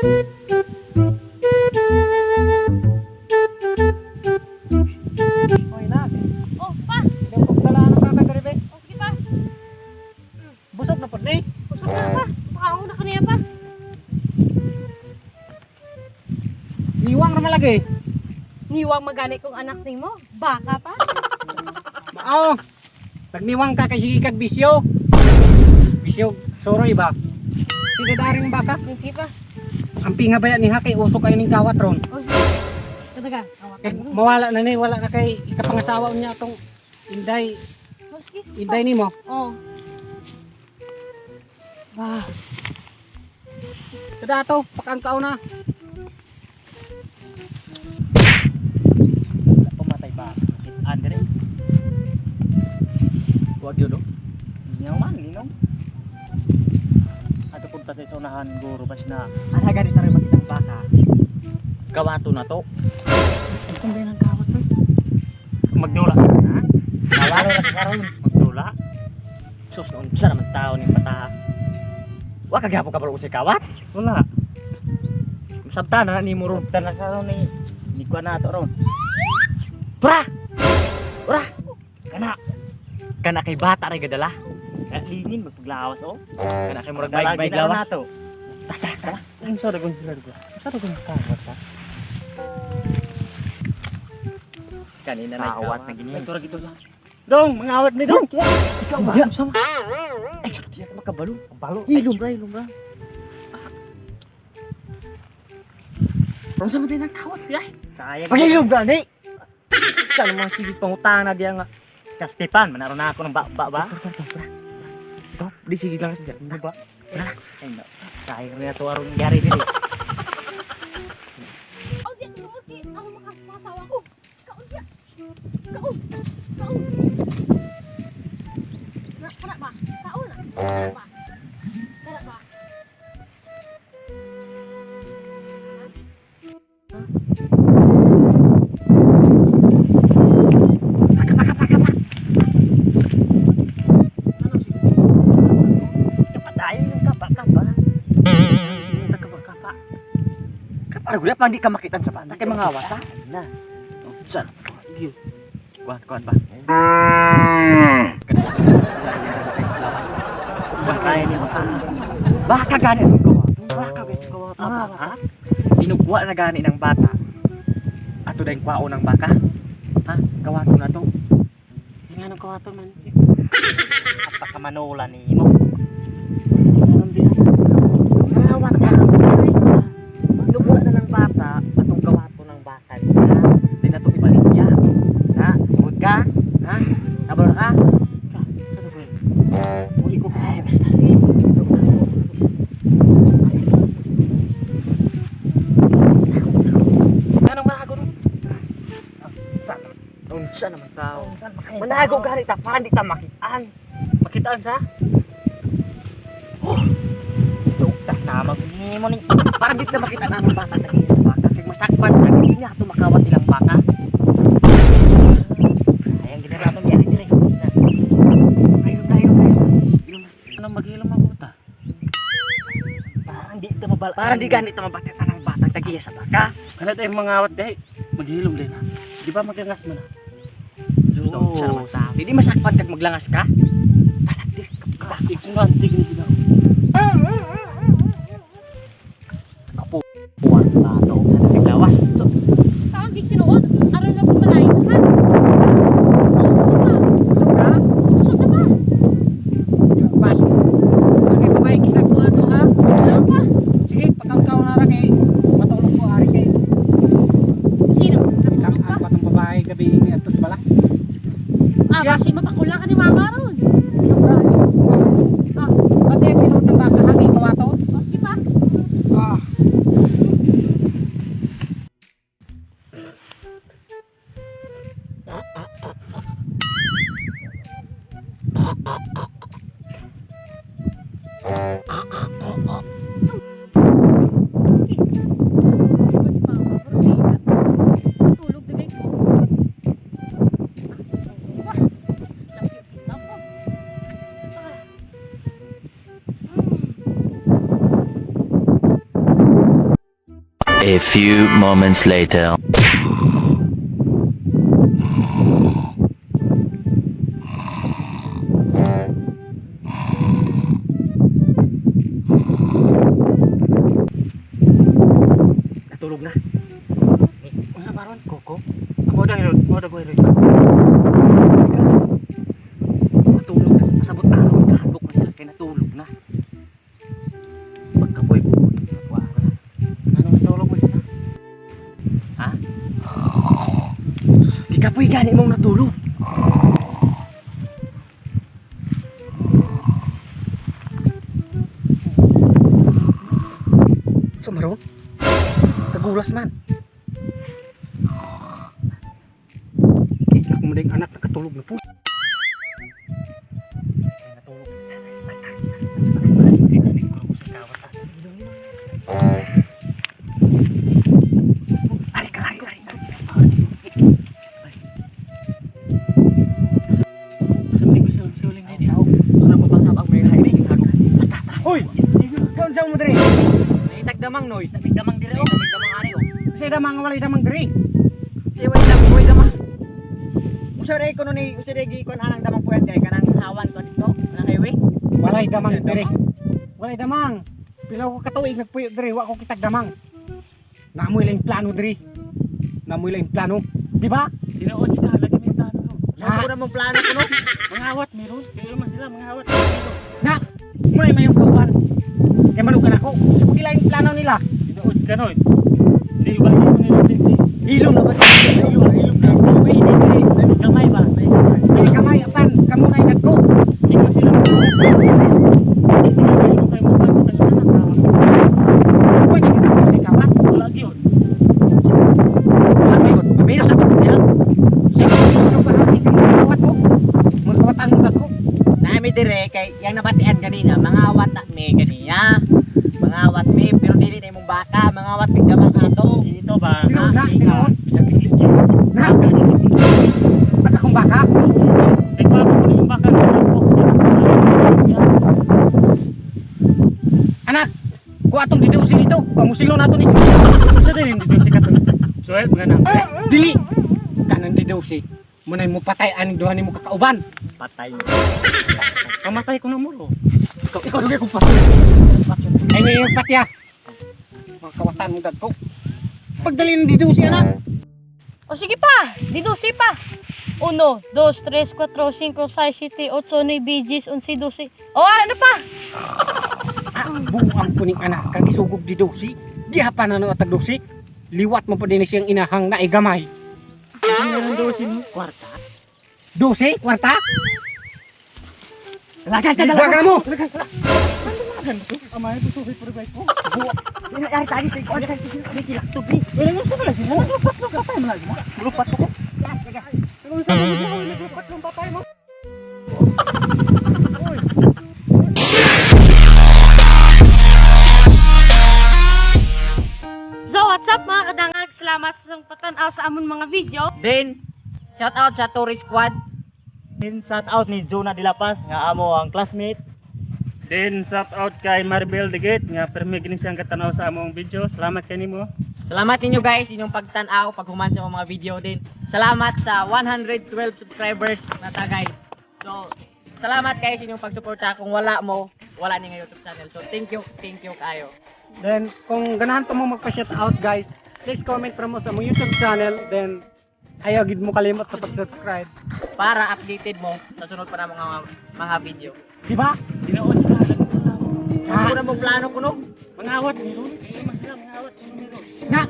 Oy nak, Oh, pa. yung pagdala ng kakagaribe. Oh, sige pa. Busog na po ni. Usap na pa. Makaong na kaniya pa. Niwang naman lagi. Niwang magani kong anak ni mo. Baka pa. Mao. Nagniwang ka kay sige kag bisyo. Bisyo, soroy ba? Hindi daring baka. Hindi pa. Ang pinga ba yan ni Hakay uso kayo ning kawat ron. Oh, sige. Kataga. Eh, mawala na ni, wala na kay ikapangasawa niya atong Inday. Oh, sige. Inday nimo. Oh. Ah. Kada to, pakankaw na. Pumatay ba? Andre? Huwag yun, no? Lingaw man, lingaw. Ato punta saisunahan, guro, bas na. Ano ganito rin makitang baka? Gawato na to. Ang kumbay ng kawat mo. Magdula ka na? Nawaro na karon. Magdula? Sus, noon sa naman tao ni pataha. Wa kagyapo ka baro sa kawat? Wala. Sabta na ni mo ron. Sabta na sa ron ni kuha na ito ron. Pra! Pra! Kana kay bata rin gadala. Lingin magpaglawas o. Kana kay murag baig lawas. Tata. Ang sorry kung sila ko. Sorry kung kawat ka. Kanina na kawat na gini. Ito ra gito lang. Dong, mangawat ni dong. Ikaw ba? Sama. Ay, diya ka makabalo. Kabalo. Hilom ra. Pero sa din ang kawat ya. Sayang. Pagilom ra ni. Sa naman sige pangutana diya nga. Ka Stepan, manaro na ako ng ba? Ikaw, di sige lang sa dyan. Ba? Ay, no. Kaya rin na ito arong nangyari din eh. Oh, di ako okay. Ako makasawa ko. Kaon diya. Kaon. Kana ba? Kaon na. Kana ba? Argula pa hindi ka makitan sa bata kay mga awat ha. Na. Oh, saan? Iyo. Kuan ba? Kaya ni mo. Baka gani ang kawa. Baka bet kawa ha. Dinugwa na gani ng bata. Ato dayong kwao ng baka. Ha? Kawato na to. Nga nang kawato man. Apa ka manula ni mo? Awat ka. Lubula na ng bata atong kawato ng bakal ha? Di na ito ibalik niya ha? Sumod ka? Ha? Nabalo ka? Saan ko yun? Muli ko ay basta rin anong manago nun? Saan naman tao? Manago gani ta para di ta makitaan. Makitaan sa? Tas tama mo ni parang di na makita na ang bata na baka kay masakpan ang hindi niya ato makawat ilang baka. Ayang ginara ato yari dire. Ayo. Anong maghilom ako ta? Parang di ganit na mabatitan ang bata tagiya sa baka. Kana tayong mga awat dai maghilom din ha. Di ba maglangas mo na? So, hindi masakpan kag maglangas ka? Talagdi kapag kung antig ni sila. Puwan na ito ang lawas. So, Kaon di tinuod. Aron na pumalay ka. Usog na pa. Pas. Kay babay kinagtuwa to ha. Wala pa. Sige, pakankaw na ra kay matulog ko ari kay Sino? ilang Natulog pa? patong babae gabi ni atos bala. Kasi mapakula ka ni mama ron. Ah, Pati tinuod ng baka ha kay kawato. okay pa. Ah. Tulog din ko. A few moments later. Natulog na. Mga baron, Koko. Mo daw ko rin. Matulog na sa pasabot araw, nakagok na sila kay natulog na. Pagkapoy ko. Ano natulog mo sila? Ha? Di kapoy gani mong natulog. Sumaron? Kagulas man. Ako mo anak nakatulog na po. Natulog. Ari ka. Suling na dito. Ano pa bang ang may hiring kago? Hoy! Kaon sa mo diri? Itagdamang noy, itagdamang dire o, itagdamang ari o. Kasi damang walay damang diri. Si way damang. Usare ko ni, usare gi kon anang damang puyan kay kanang hawan ko dito, nang highway. Walay damang diri. Walay damang. Pila ko katuig nagpuyo diri, wa ko kitag damang. Naamoy lang yung plano diri. Naamoy lang yung plano. Di ba? Tinuod ka lagi may plano no. Ha? Sa mo plano ko no. Mga hawat meron, kayo man sila mga hawat. Na! May yung kauban. Kaya manukan ako. Sa pagila yung plano nila. Tinuod ka noy. Di ba mo nila dito? Ilong na ba? Ilong na. Uwi ni gamay ba? May kamay apan, kamo na inagko. Di ko sila. Pwede ka na si kapat. Wala gyud. Mabiro sa pagkakil. Sige, so parang ikang kawat mo. Magkawatan mo ko. Nami dire kay yang nabatian kanina, mga awat na me kanina. Mga awat me pero dili na imong baka, mga awat tigdamang ato. Dito ba? Tinood. Bisag kilit yun. Na! Ba't akong baka? Ikaw ko yung baka ko. Anak! Kuha atong didusin dito. Pamusilo nato ni Sa din dito si katon. Suwet mga na. Dili! Kanang didusi. Munay mo patay aning duha nimo kakauban. Patay. Pamatay ko na mulo. Ikaw dugay kong patay. Ay may yung patya. Mga kawatan mo dad ko. Pagdali ng didusi anak. O sige pa, dito si pa. 1, 2, 3, 4, 5, 6, 7, 8, 9, 10, 11, 12. O ano pa? Buang kuning anak kag isugog didusi. Gihapan na no atag dusi. Liwat mo pa din siyang inahang na igamay. Hindi na ng dosin mo. Kwarta. Dusi? Kwarta? Lagan ka Buwag ka na mo! Amay ko sulit pero bay ko. Ini ari tadi kay ko kay kilak to bi. Wala mo sa kala sila. Grupat mo patay mo lagi. Grupat ko. Grupat mo patay mo. So what's up mga kadangag? Salamat sa patan-aw sa amon mga video. Then shout out sa Tourist Squad. Then shout out ni Jonah De La Paz nga amo ang classmate. Then shout out kay Maribel Digit nga permi gini siyang katanaw sa among video. Salamat kay nimo. Salamat ninyo guys inyong pagtan-aw paghuman sa mga video din. Salamat sa 112 subscribers na ta guys. So salamat guys inyong pagsuporta. Kung wala mo, wala ni nga YouTube channel. So thank you kayo. Then, kung ganahan pa mo magpa-shout out guys, please comment from mo sa mong YouTube channel. Then, ayaw gid mo kalimot sa pag-subscribe. Para updated mo sa sunod pa na mga video. Di ba? Dinood ka lang. Ha? Ano mo plano ko no? Mga awat meron. Mga awat meron. Na!